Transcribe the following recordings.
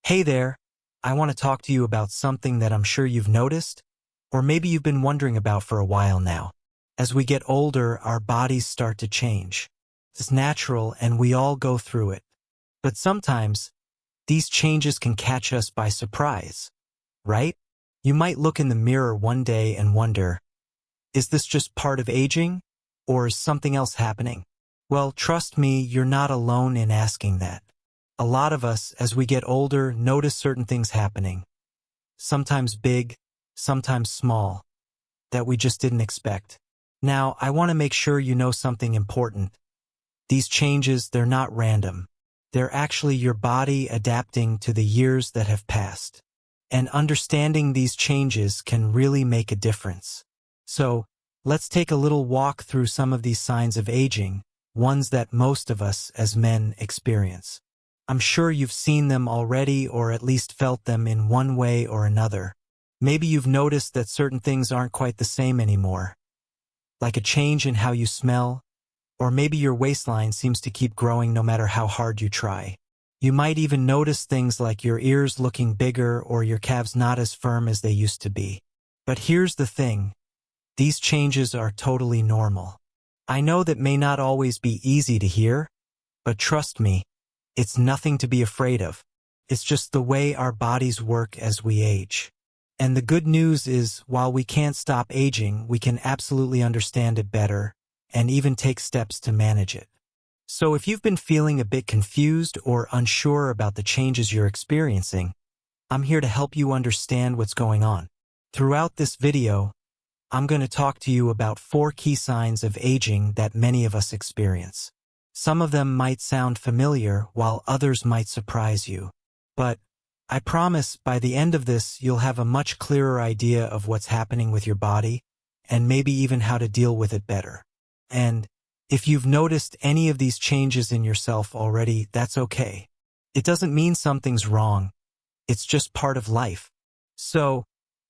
Hey there, I want to talk to you about something that I'm sure you've noticed, or maybe you've been wondering about for a while now. As we get older, our bodies start to change. It's natural and we all go through it. But sometimes, these changes can catch us by surprise, right? You might look in the mirror one day and wonder, is this just part of aging, or is something else happening? Well, trust me, you're not alone in asking that. A lot of us, as we get older, notice certain things happening. Sometimes big, sometimes small, that we just didn't expect. Now, I want to make sure you know something important. These changes, they're not random. They're actually your body adapting to the years that have passed. And understanding these changes can really make a difference. So, let's take a little walk through some of these signs of aging, ones that most of us as men experience. I'm sure you've seen them already or at least felt them in one way or another. Maybe you've noticed that certain things aren't quite the same anymore, like a change in how you smell, or maybe your waistline seems to keep growing no matter how hard you try. You might even notice things like your ears looking bigger or your calves not as firm as they used to be. But here's the thing, these changes are totally normal. I know that may not always be easy to hear, but trust me, it's nothing to be afraid of. It's just the way our bodies work as we age. And the good news is, while we can't stop aging, we can absolutely understand it better and even take steps to manage it. So if you've been feeling a bit confused or unsure about the changes you're experiencing, I'm here to help you understand what's going on. Throughout this video, I'm going to talk to you about 4 key signs of aging that many of us experience. Some of them might sound familiar, while others might surprise you. But I promise by the end of this, you'll have a much clearer idea of what's happening with your body, and maybe even how to deal with it better. And if you've noticed any of these changes in yourself already, that's okay. It doesn't mean something's wrong. It's just part of life. So,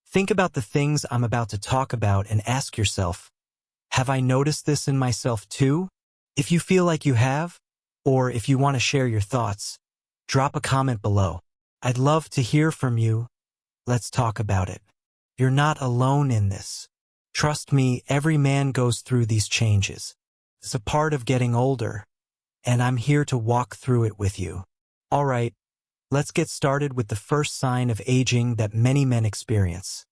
think about the things I'm about to talk about and ask yourself, have I noticed this in myself too? If you feel like you have, or if you want to share your thoughts, drop a comment below. I'd love to hear from you. Let's talk about it. You're not alone in this. Trust me, every man goes through these changes. It's a part of getting older, and I'm here to walk through it with you. All right, let's get started with the first sign of aging that many men experience.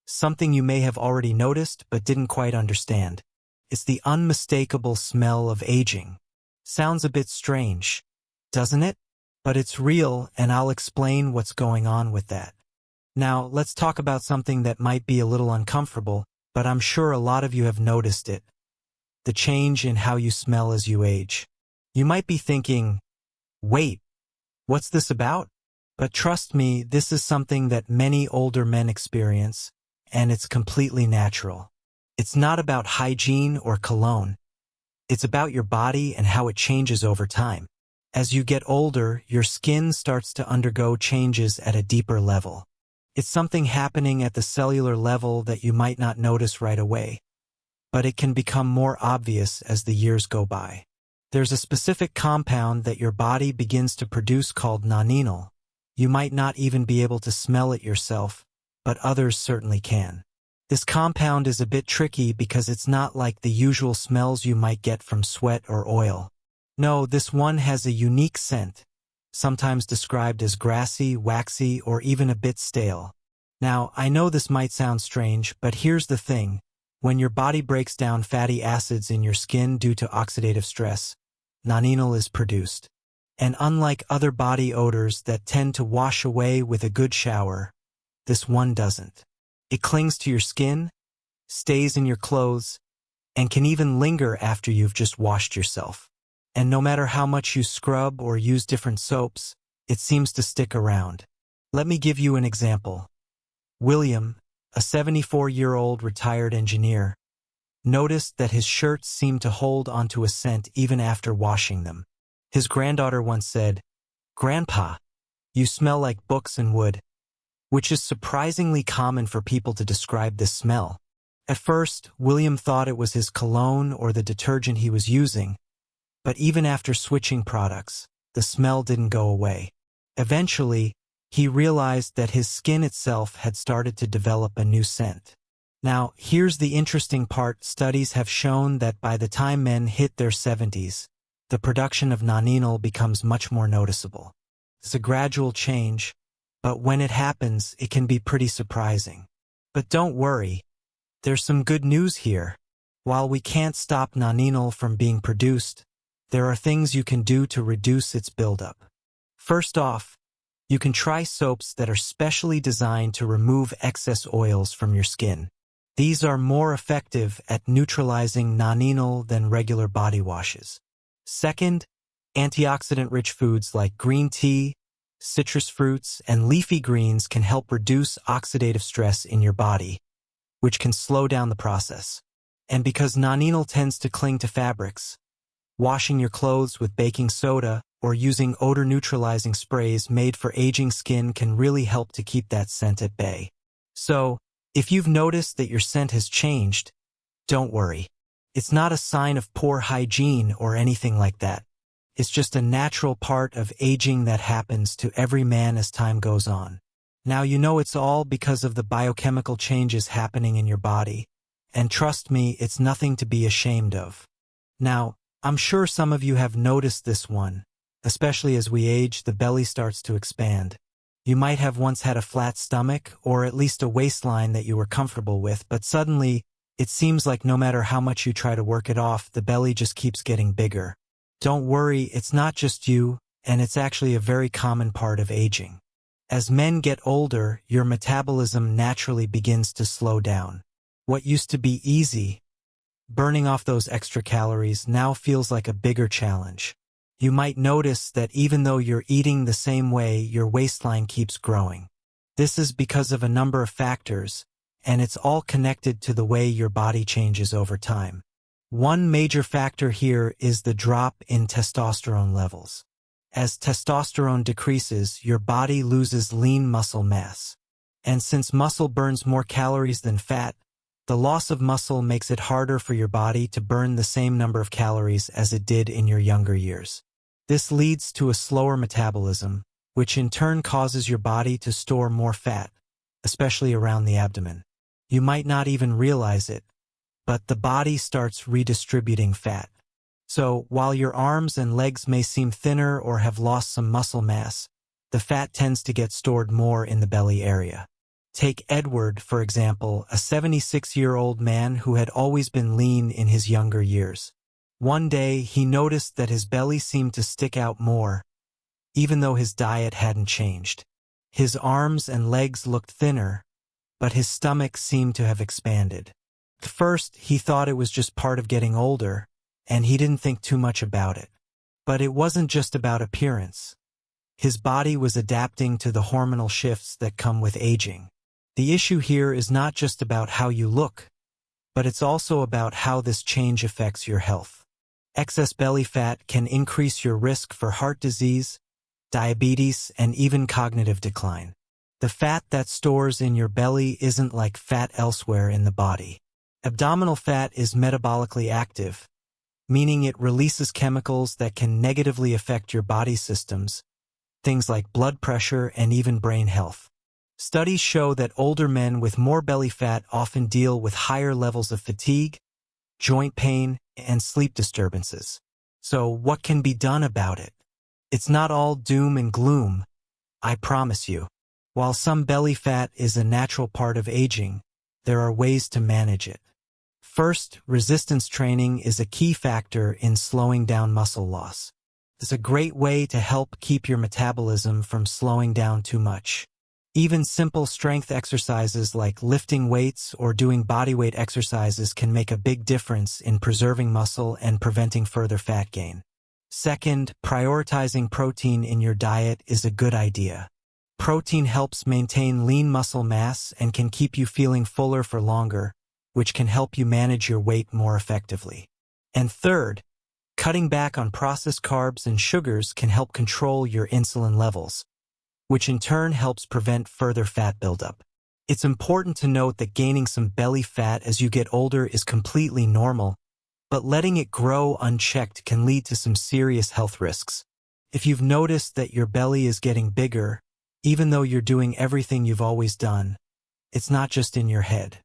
Something you may have already noticed but didn't quite understand. It's the unmistakable smell of aging. Sounds a bit strange, doesn't it? But it's real, and I'll explain what's going on with that. Now, let's talk about something that might be a little uncomfortable, but I'm sure a lot of you have noticed it. The change in how you smell as you age. You might be thinking, wait, what's this about? But trust me, this is something that many older men experience, and it's completely natural. It's not about hygiene or cologne. It's about your body and how it changes over time. As you get older, your skin starts to undergo changes at a deeper level. It's something happening at the cellular level that you might not notice right away, but it can become more obvious as the years go by. There's a specific compound that your body begins to produce called nonenal. You might not even be able to smell it yourself, but others certainly can. This compound is a bit tricky because it's not like the usual smells you might get from sweat or oil. No, this one has a unique scent, sometimes described as grassy, waxy, or even a bit stale. Now, I know this might sound strange, but here's the thing. When your body breaks down fatty acids in your skin due to oxidative stress, nonenal is produced. And unlike other body odors that tend to wash away with a good shower, this one doesn't. It clings to your skin, stays in your clothes, and can even linger after you've just washed yourself. And no matter how much you scrub or use different soaps, it seems to stick around. Let me give you an example. William, a 74-year-old retired engineer, noticed that his shirts seemed to hold onto a scent even after washing them. His granddaughter once said, "Grandpa, you smell like books and wood," which is surprisingly common for people to describe this smell. At first, William thought it was his cologne or the detergent he was using, but even after switching products, the smell didn't go away. Eventually, he realized that his skin itself had started to develop a new scent. Now, here's the interesting part. Studies have shown that by the time men hit their 70s, the production of nonenal becomes much more noticeable. It's a gradual change, but when it happens, it can be pretty surprising. But don't worry, there's some good news here. While we can't stop nonenal from being produced, there are things you can do to reduce its buildup. First off, you can try soaps that are specially designed to remove excess oils from your skin. These are more effective at neutralizing nonenal than regular body washes. Second, antioxidant-rich foods like green tea, citrus fruits, and leafy greens can help reduce oxidative stress in your body, which can slow down the process. And because nonenal tends to cling to fabrics, washing your clothes with baking soda or using odor-neutralizing sprays made for aging skin can really help to keep that scent at bay. So, if you've noticed that your scent has changed, don't worry. It's not a sign of poor hygiene or anything like that. It's just a natural part of aging that happens to every man as time goes on. Now you know it's all because of the biochemical changes happening in your body, and trust me, it's nothing to be ashamed of. Now, I'm sure some of you have noticed this one, especially as we age, the belly starts to expand. You might have once had a flat stomach, or at least a waistline that you were comfortable with, but suddenly, it seems like no matter how much you try to work it off, the belly just keeps getting bigger. Don't worry, it's not just you, and it's actually a very common part of aging. As men get older, your metabolism naturally begins to slow down. What used to be easy, burning off those extra calories, now feels like a bigger challenge. You might notice that even though you're eating the same way, your waistline keeps growing. This is because of a number of factors, and it's all connected to the way your body changes over time. One major factor here is the drop in testosterone levels. As testosterone decreases, your body loses lean muscle mass. And since muscle burns more calories than fat, the loss of muscle makes it harder for your body to burn the same number of calories as it did in your younger years. This leads to a slower metabolism, which in turn causes your body to store more fat, especially around the abdomen. You might not even realize it, but the body starts redistributing fat. So, while your arms and legs may seem thinner or have lost some muscle mass, the fat tends to get stored more in the belly area. Take Edward, for example, a 76-year-old man who had always been lean in his younger years. One day, he noticed that his belly seemed to stick out more, even though his diet hadn't changed. His arms and legs looked thinner, but his stomach seemed to have expanded. At first, he thought it was just part of getting older, and he didn't think too much about it. But it wasn't just about appearance. His body was adapting to the hormonal shifts that come with aging. The issue here is not just about how you look, but it's also about how this change affects your health. Excess belly fat can increase your risk for heart disease, diabetes, and even cognitive decline. The fat that stores in your belly isn't like fat elsewhere in the body. Abdominal fat is metabolically active, meaning it releases chemicals that can negatively affect your body systems, things like blood pressure and even brain health. Studies show that older men with more belly fat often deal with higher levels of fatigue, joint pain, and sleep disturbances. So what can be done about it? It's not all doom and gloom, I promise you. While some belly fat is a natural part of aging, there are ways to manage it. First, resistance training is a key factor in slowing down muscle loss. It's a great way to help keep your metabolism from slowing down too much. Even simple strength exercises like lifting weights or doing bodyweight exercises can make a big difference in preserving muscle and preventing further fat gain. Second, prioritizing protein in your diet is a good idea. Protein helps maintain lean muscle mass and can keep you feeling fuller for longer, which can help you manage your weight more effectively. And third, cutting back on processed carbs and sugars can help control your insulin levels, which in turn helps prevent further fat buildup. It's important to note that gaining some belly fat as you get older is completely normal, but letting it grow unchecked can lead to some serious health risks. If you've noticed that your belly is getting bigger, Even though you're doing everything you've always done, it's not just in your head.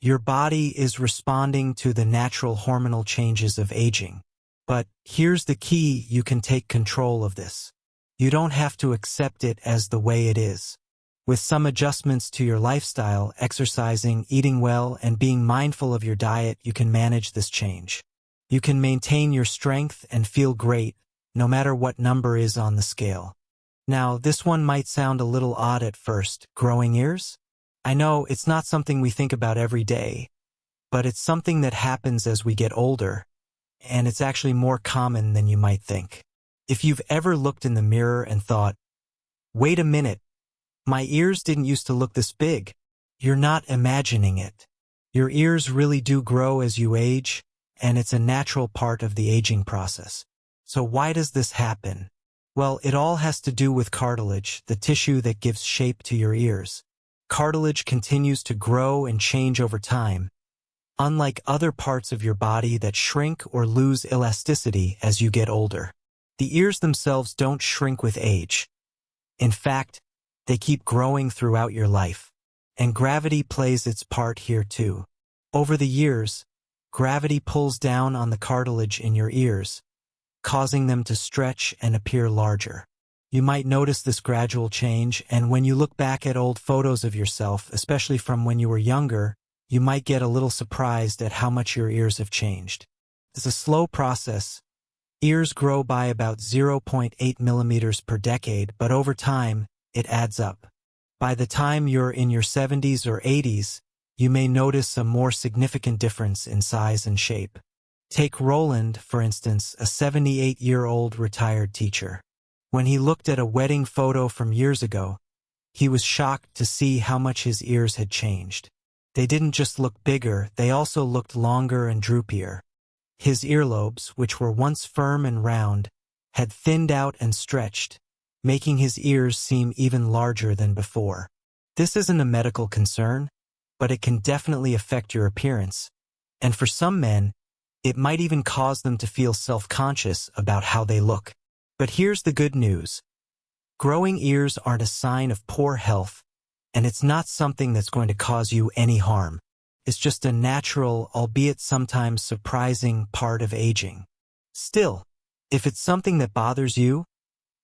Your body is responding to the natural hormonal changes of aging. But here's the key: you can take control of this. You don't have to accept it as the way it is. With some adjustments to your lifestyle, exercising, eating well, and being mindful of your diet, you can manage this change. You can maintain your strength and feel great, no matter what number is on the scale. Now, this one might sound a little odd at first. Growing ears? I know it's not something we think about every day, but it's something that happens as we get older, and it's actually more common than you might think. If you've ever looked in the mirror and thought, "Wait a minute, my ears didn't used to look this big," you're not imagining it. Your ears really do grow as you age, and it's a natural part of the aging process. So why does this happen? Well, it all has to do with cartilage, the tissue that gives shape to your ears. Cartilage continues to grow and change over time, unlike other parts of your body that shrink or lose elasticity as you get older. The ears themselves don't shrink with age. In fact, they keep growing throughout your life. And gravity plays its part here too. Over the years, gravity pulls down on the cartilage in your ears, causing them to stretch and appear larger. You might notice this gradual change, and when you look back at old photos of yourself, especially from when you were younger, you might get a little surprised at how much your ears have changed. It's a slow process. Ears grow by about 0.8 millimeters per decade, but over time, it adds up. By the time you're in your 70s or 80s, you may notice a more significant difference in size and shape. Take Roland, for instance, a 78-year-old retired teacher. When he looked at a wedding photo from years ago, he was shocked to see how much his ears had changed. They didn't just look bigger, they also looked longer and droopier. His earlobes, which were once firm and round, had thinned out and stretched, making his ears seem even larger than before. This isn't a medical concern, but it can definitely affect your appearance. And for some men, it might even cause them to feel self-conscious about how they look. But here's the good news. Growing ears aren't a sign of poor health, and it's not something that's going to cause you any harm. It's just a natural, albeit sometimes surprising, part of aging. Still, if it's something that bothers you,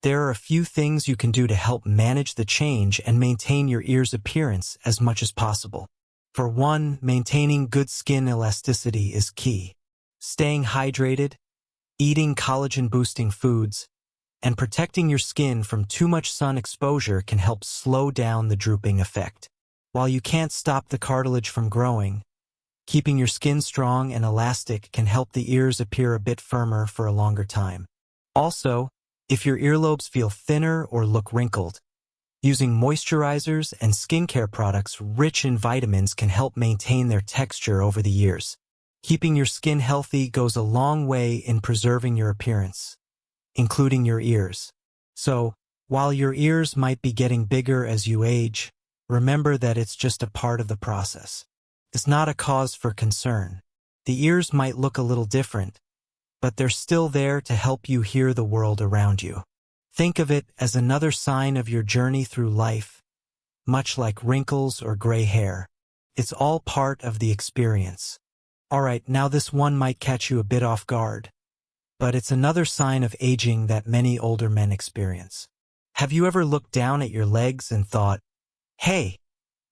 there are a few things you can do to help manage the change and maintain your ears' appearance as much as possible. For one, maintaining good skin elasticity is key. Staying hydrated, eating collagen-boosting foods, and protecting your skin from too much sun exposure can help slow down the drooping effect. While you can't stop the cartilage from growing, keeping your skin strong and elastic can help the ears appear a bit firmer for a longer time. Also, if your earlobes feel thinner or look wrinkled, using moisturizers and skincare products rich in vitamins can help maintain their texture over the years. Keeping your skin healthy goes a long way in preserving your appearance, including your ears. So, while your ears might be getting bigger as you age, remember that it's just a part of the process. It's not a cause for concern. The ears might look a little different, but they're still there to help you hear the world around you. Think of it as another sign of your journey through life, much like wrinkles or gray hair. It's all part of the experience. Alright, now this one might catch you a bit off guard, but it's another sign of aging that many older men experience. Have you ever looked down at your legs and thought, "Hey,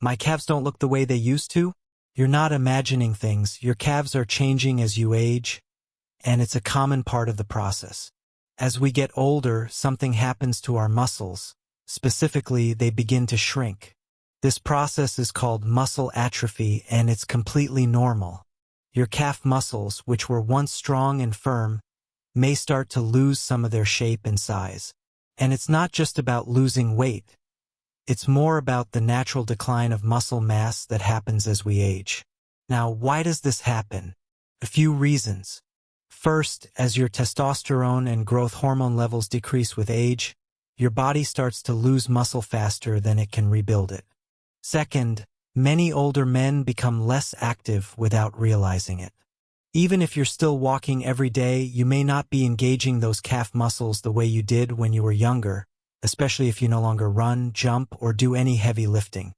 my calves don't look the way they used to"? You're not imagining things. Your calves are changing as you age, and it's a common part of the process. As we get older, something happens to our muscles. Specifically, they begin to shrink. This process is called muscle atrophy, and it's completely normal. Your calf muscles, which were once strong and firm, may start to lose some of their shape and size. And it's not just about losing weight. It's more about the natural decline of muscle mass that happens as we age. Now, why does this happen? A few reasons. First, as your testosterone and growth hormone levels decrease with age, your body starts to lose muscle faster than it can rebuild it. Second, many older men become less active without realizing it. Even if you're still walking every day, you may not be engaging those calf muscles the way you did when you were younger, especially if you no longer run, jump, or do any heavy lifting.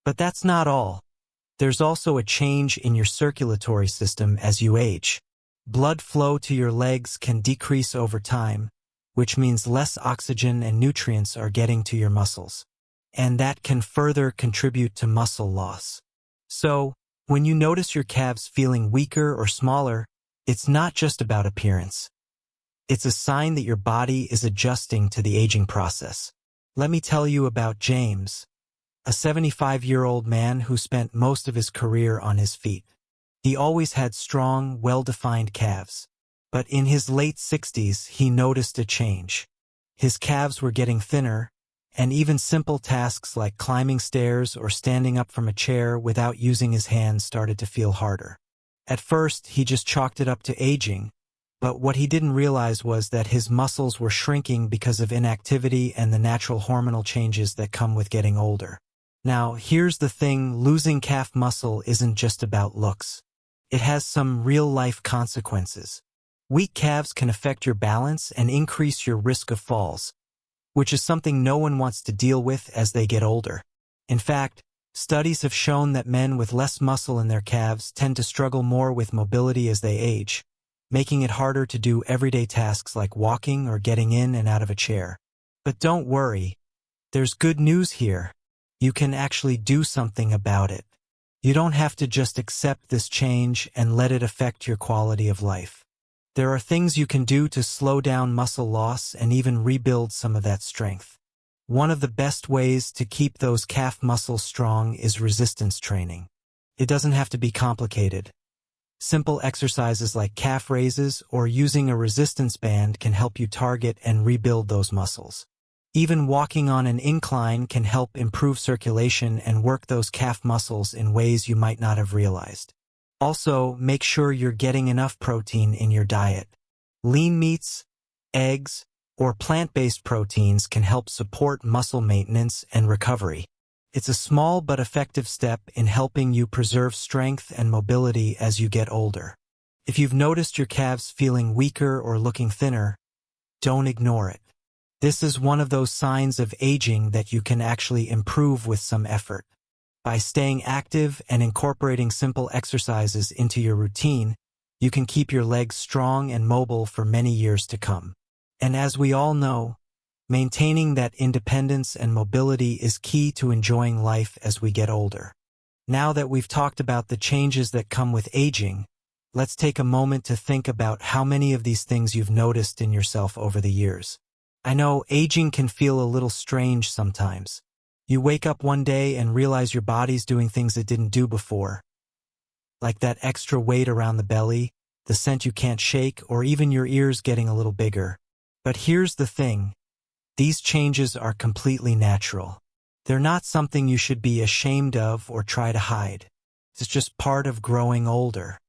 But that's not all. There's also a change in your circulatory system as you age. Blood flow to your legs can decrease over time, which means less oxygen and nutrients are getting to your muscles. And that can further contribute to muscle loss. So, when you notice your calves feeling weaker or smaller, it's not just about appearance. It's a sign that your body is adjusting to the aging process. Let me tell you about James, a 75-year-old man who spent most of his career on his feet. He always had strong, well-defined calves. But in his late 60s, he noticed a change. His calves were getting thinner, and even simple tasks like climbing stairs or standing up from a chair without using his hands started to feel harder. At first, he just chalked it up to aging, but what he didn't realize was that his muscles were shrinking because of inactivity and the natural hormonal changes that come with getting older. Now, here's the thing, losing calf muscle isn't just about looks. It has some real-life consequences. Weak calves can affect your balance and increase your risk of falls, which is something no one wants to deal with as they get older. In fact, studies have shown that men with less muscle in their calves tend to struggle more with mobility as they age, making it harder to do everyday tasks like walking or getting in and out of a chair. But don't worry, there's good news here. You can actually do something about it. You don't have to just accept this change and let it affect your quality of life. There are things you can do to slow down muscle loss and even rebuild some of that strength. One of the best ways to keep those calf muscles strong is resistance training. It doesn't have to be complicated. Simple exercises like calf raises or using a resistance band can help you target and rebuild those muscles. Even walking on an incline can help improve circulation and work those calf muscles in ways you might not have realized. Also, make sure you're getting enough protein in your diet. Lean meats, eggs, or plant-based proteins can help support muscle maintenance and recovery. It's a small but effective step in helping you preserve strength and mobility as you get older. If you've noticed your calves feeling weaker or looking thinner, don't ignore it. This is one of those signs of aging that you can actually improve with some effort. By staying active and incorporating simple exercises into your routine, you can keep your legs strong and mobile for many years to come. And as we all know, maintaining that independence and mobility is key to enjoying life as we get older. Now that we've talked about the changes that come with aging, let's take a moment to think about how many of these things you've noticed in yourself over the years. I know aging can feel a little strange sometimes. You wake up one day and realize your body's doing things it didn't do before, like that extra weight around the belly, the scent you can't shake, or even your ears getting a little bigger. But here's the thing. These changes are completely natural. They're not something you should be ashamed of or try to hide. It's just part of growing older.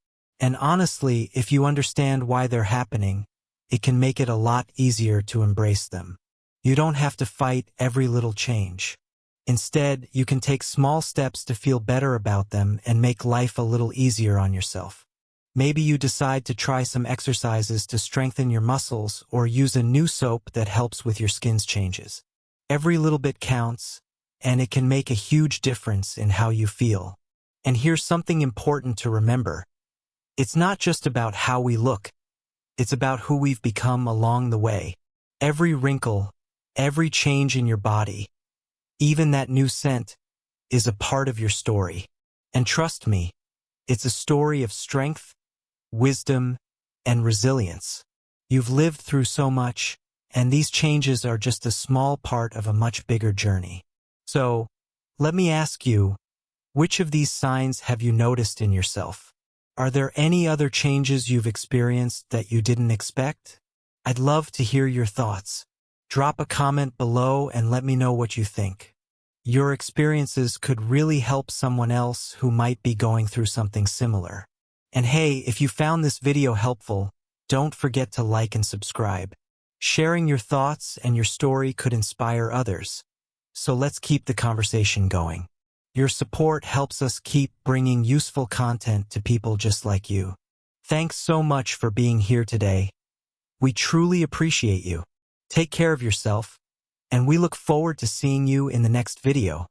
And honestly, if you understand why they're happening, it can make it a lot easier to embrace them. You don't have to fight every little change. Instead, you can take small steps to feel better about them and make life a little easier on yourself. Maybe you decide to try some exercises to strengthen your muscles or use a new soap that helps with your skin's changes. Every little bit counts, and it can make a huge difference in how you feel. And here's something important to remember. It's not just about how we look. It's about who we've become along the way. Every wrinkle, every change in your body, even that new scent, is a part of your story. And trust me, it's a story of strength, wisdom, and resilience. You've lived through so much, and these changes are just a small part of a much bigger journey. So, let me ask you, which of these signs have you noticed in yourself? Are there any other changes you've experienced that you didn't expect? I'd love to hear your thoughts. Drop a comment below and let me know what you think. Your experiences could really help someone else who might be going through something similar. And hey, if you found this video helpful, don't forget to like and subscribe. Sharing your thoughts and your story could inspire others. So let's keep the conversation going. Your support helps us keep bringing useful content to people just like you. Thanks so much for being here today. We truly appreciate you. Take care of yourself, and we look forward to seeing you in the next video.